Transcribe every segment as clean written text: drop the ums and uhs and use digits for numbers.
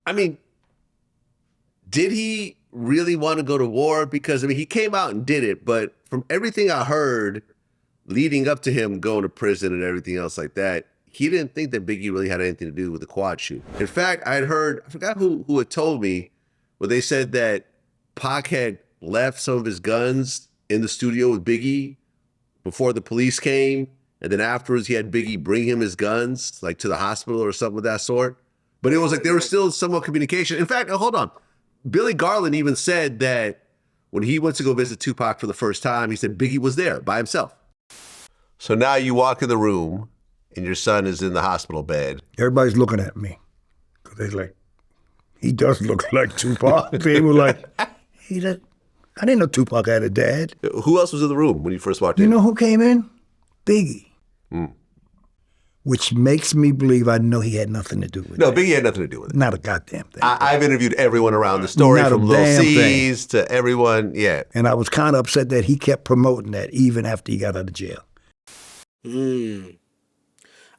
I mean, did he really want to go to war? Because, I mean, he came out and did it, but from everything I heard leading up to him going to prison and everything else like that, he didn't think that Biggie really had anything to do with the quad shoot. In fact, I'd heard, I forgot who had told me, but they said that Pac had left some of his guns in the studio with Biggie before the police came, and then afterwards he had Biggie bring him his guns, like to the hospital or something of that sort. But it was like there was still somewhat communication. In fact, hold on. Billy Garland even said that when he went to go visit Tupac for the first time, he said Biggie was there by himself. So now you walk in the room and your son is in the hospital bed. Everybody's looking at me. They're like, he does look like Tupac. They were like, I didn't know Tupac had a dad. Who else was in the room when you first walked in? You know who came in? Biggie. Which makes me believe I know he had nothing to do with it. No, Biggie had nothing to do with it. Not a goddamn thing. I've interviewed everyone around the story, from Lil C's to everyone, yeah. And I was kind of upset that he kept promoting that even after he got out of jail.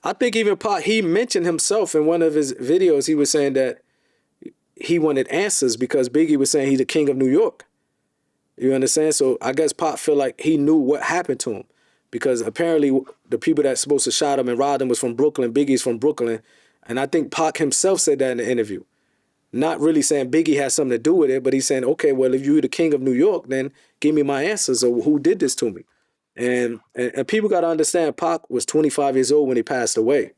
I think even Pac, he mentioned himself in one of his videos, he was saying that he wanted answers because Biggie was saying he's the king of New York. You understand? So I guess Pac feel like he knew what happened to him. Because apparently the people that's supposed to shot him and robbed him was from Brooklyn. Biggie's from Brooklyn. And I think Pac himself said that in the interview. Not really saying Biggie had something to do with it, but he's saying, okay, well, if you're the king of New York, then give me my answers of who did this to me. And people got to understand Pac was 25 years old when he passed away.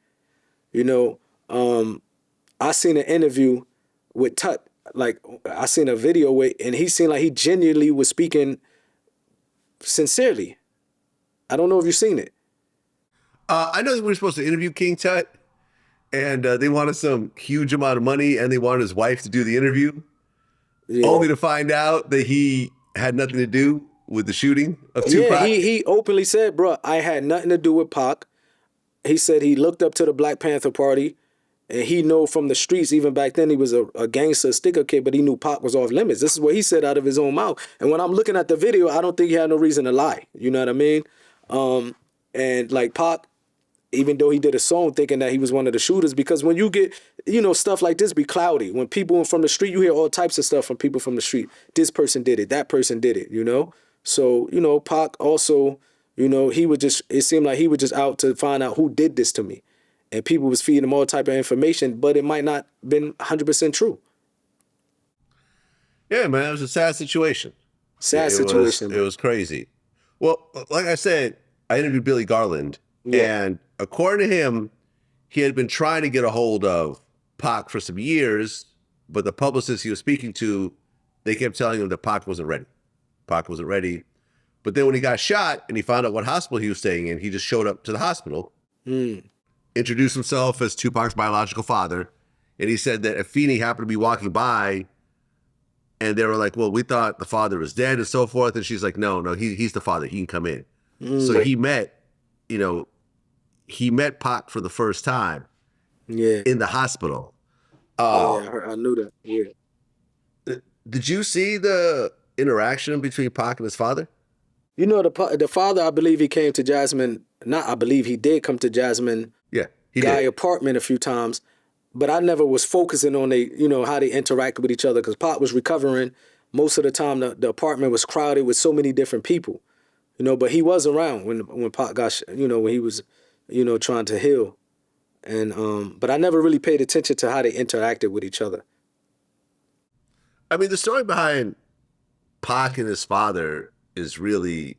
You know, I seen an interview with Tut. Like, I seen a video with, and he seemed like he genuinely was speaking sincerely. I don't know if you've seen it. I know that we were supposed to interview King Tut, and they wanted some huge amount of money, and they wanted his wife to do the interview, only to find out that he had nothing to do with the shooting of Tupac. Yeah, he openly said, bro, I had nothing to do with Pac. He said he looked up to the Black Panther Party, and he know from the streets, even back then he was a gangster sticker kid, but he knew Pac was off limits. This is what he said out of his own mouth. And when I'm looking at the video, I don't think he had no reason to lie. You know what I mean? And like Pac, even though he did a song thinking that he was one of the shooters, because when you get, you know, stuff like this be cloudy. When people from the street, you hear all types of stuff from people from the street. This person did it, that person did it, you know? So, you know, Pac also, you know, he would just, it seemed like he was just out to find out who did this to me. And people was feeding him all type of information, but it might not been 100% true. Yeah, man, it was a sad situation. Sad situation. It was crazy. Well, like I said, I interviewed Billy Garland, and according to him, he had been trying to get a hold of Pac for some years, but the publicists he was speaking to, they kept telling him that Pac wasn't ready. Pac wasn't ready. But then when he got shot and he found out what hospital he was staying in, he just showed up to the hospital, introduced himself as Tupac's biological father, and he said that Afeni happened to be walking by, and they were like, well, we thought the father was dead and so forth. And she's like, no, he's the father. He can come in. So he met, you know, Pac for the first time in the hospital. I knew that. Yeah. Did you see the interaction between Pac and his father? You know, the father, I believe he came to Jasmine, not I believe, he did come to Jasmine Guy apartment a few times. But I never was focusing on how they interacted with each other, because Pac was recovering. Most of the time, the apartment was crowded with so many different people, you know. But he was around when Pac got, when he was, trying to heal, and but I never really paid attention to how they interacted with each other. I mean, the story behind Pac and his father is really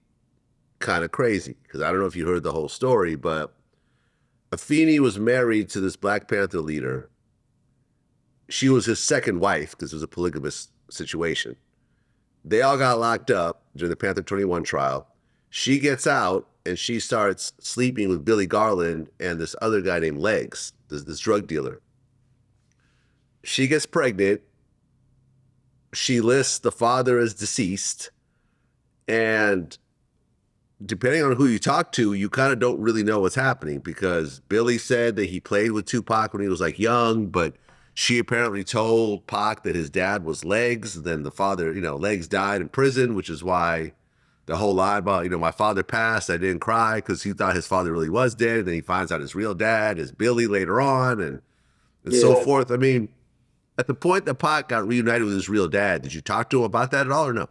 kind of crazy, because I don't know if you heard the whole story, but Afeni was married to this Black Panther leader. She was his second wife, because it was a polygamous situation. They all got locked up during the Panther 21 trial. She gets out and she starts sleeping with Billy Garland and this other guy named Legs, this drug dealer. She gets pregnant. She lists the father as deceased. And depending on who you talk to, you kind of don't really know what's happening, because Billy said that he played with Tupac when he was like young, but she apparently told Pac that his dad was Legs. Then the father, Legs died in prison, which is why the whole line about, my father passed, I didn't cry, because he thought his father really was dead. And then he finds out his real dad is Billy later on, and so forth. I mean, At the point that Pac got reunited with his real dad, did you talk to him about that at all or no?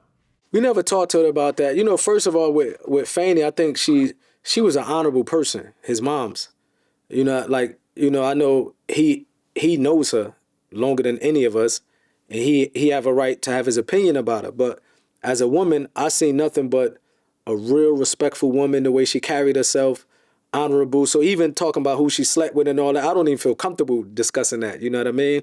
We never talked to her about that. You know, first of all, with Fanny, I think she was an honorable person. His mom's. You know, like, you know, I know he knows her longer than any of us, and he have a right to have his opinion about her. But as a woman, I seen nothing but a real respectful woman, the way she carried herself, honorable. So even talking about who she slept with and all that, I don't even feel comfortable discussing that. You know what I mean?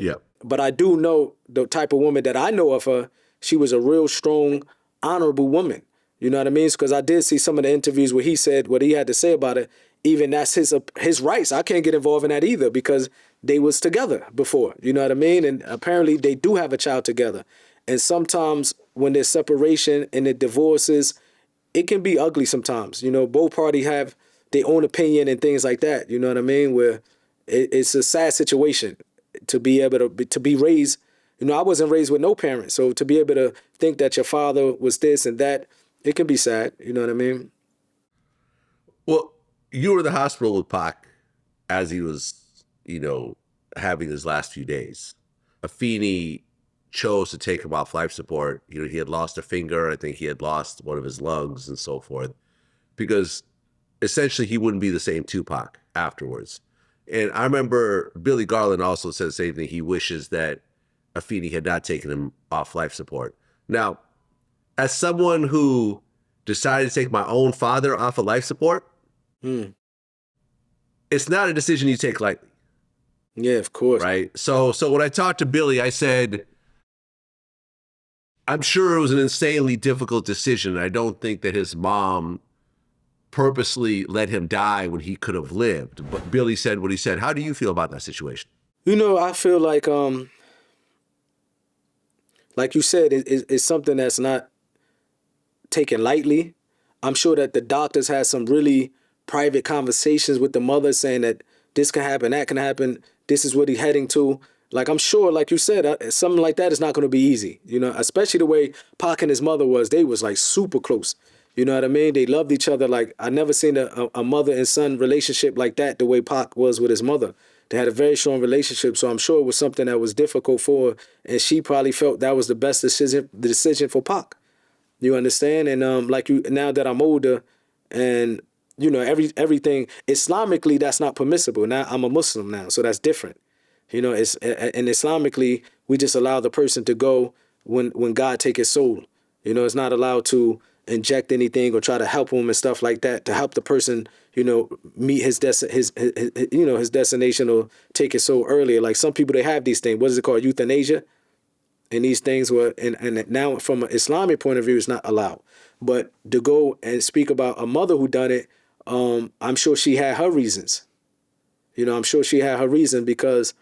Yeah. But I do know the type of woman that I know of her. She was a real strong, honorable woman. You know what I mean? Because I did see some of the interviews where he said what he had to say about it. Even that's his rights. I can't get involved in that either because they was together before. You know what I mean? And apparently they do have a child together. And sometimes when there's separation and the divorces, it can be ugly sometimes. You know, both parties have their own opinion and things like that. You know what I mean? Where it's a sad situation to be able to be raised. You know, I wasn't raised with no parents. So to be able to think that your father was this and that, it can be sad. You know what I mean? Well, you were in the hospital with Pac as he was, you know, having his last few days. Afeni chose to take him off life support. You know, he had lost a finger. I think he had lost one of his lungs and so forth, because essentially he wouldn't be the same Tupac afterwards. And I remember Billy Garland also said the same thing. He wishes that Afeni had not taken him off life support. Now, as someone who decided to take my own father off of life support, it's not a decision you take lightly. Yeah, of course. Right? So when I talked to Billy, I said, I'm sure it was an insanely difficult decision. I don't think that his mom purposely let him die when he could have lived. But Billy said what he said. How do you feel about that situation? You know, I feel like you said, it's something that's not taken lightly. I'm sure that the doctors had some really private conversations with the mother saying that this can happen, that can happen, this is what he's heading to. Like, I'm sure, like you said, something like that is not going to be easy, you know, especially the way Pac and his mother was. They was like super close. You know what I mean? They loved each other. Like, I never seen a mother and son relationship like that, the way Pac was with his mother. They had a very strong relationship. So I'm sure it was something that was difficult for her. And she probably felt that was the best decision for Pac. You understand? And now that I'm older and, you know, everything, Islamically, that's not permissible. Now I'm a Muslim now, so that's different. You know, and Islamically, we just allow the person to go when God take his soul. You know, it's not allowed to inject anything or try to help him and stuff like that to help the person, you know, meet his destination or take his soul earlier. Like some people, they have these things. What is it called? Euthanasia. And these things were, and now from an Islamic point of view, it's not allowed. But to go and speak about a mother who done it, I'm sure she had her reasons. You know, I'm sure she had her reason because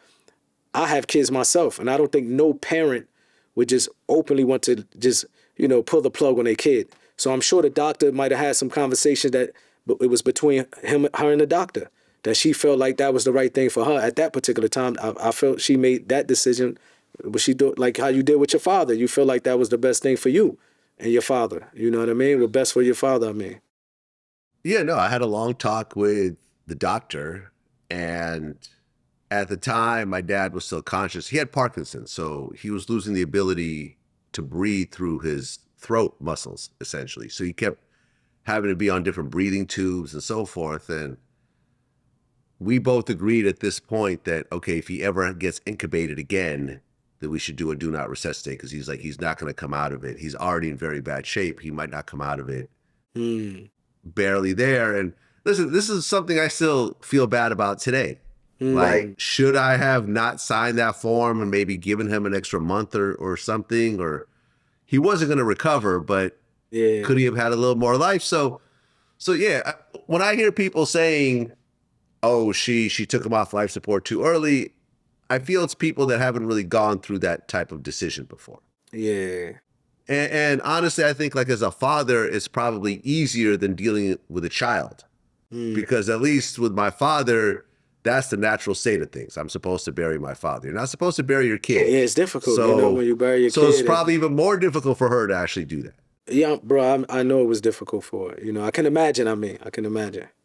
I have kids myself, and I don't think no parent would just openly want to just, you know, pull the plug on their kid. So I'm sure the doctor might have had some conversation that it was between her and the doctor, that she felt like that was the right thing for her at that particular time. I felt she made that decision. But she do like how you did with your father. You feel like that was the best thing for you and your father. You know what I mean? Well, best for your father, I mean. Yeah, no, I had a long talk with the doctor, and at the time my dad was still conscious. He had Parkinson's, so he was losing the ability to breathe through his throat muscles, essentially. So he kept having to be on different breathing tubes and so forth. And we both agreed at this point that, okay, if he ever gets incubated again, that we should do a do not resuscitate, because he's not going to come out of it. He's already in very bad shape. He might not come out of it. Barely there. And listen, this is something I still feel bad about today. Like, should I have not signed that form and maybe given him an extra month or something? Or he wasn't going to recover, but could he have had a little more life? So yeah, when I hear people saying, oh, she took him off life support too early, I feel it's people that haven't really gone through that type of decision before. Yeah. And honestly, I think, like, as a father, it's probably easier than dealing with a child. Because at least with my father, that's the natural state of things. I'm supposed to bury my father. You're not supposed to bury your kid. Yeah, it's difficult, you know, when you bury your kid. So it's probably even more difficult for her to actually do that. Yeah, bro, I know it was difficult for her. You know, I can imagine, I can imagine.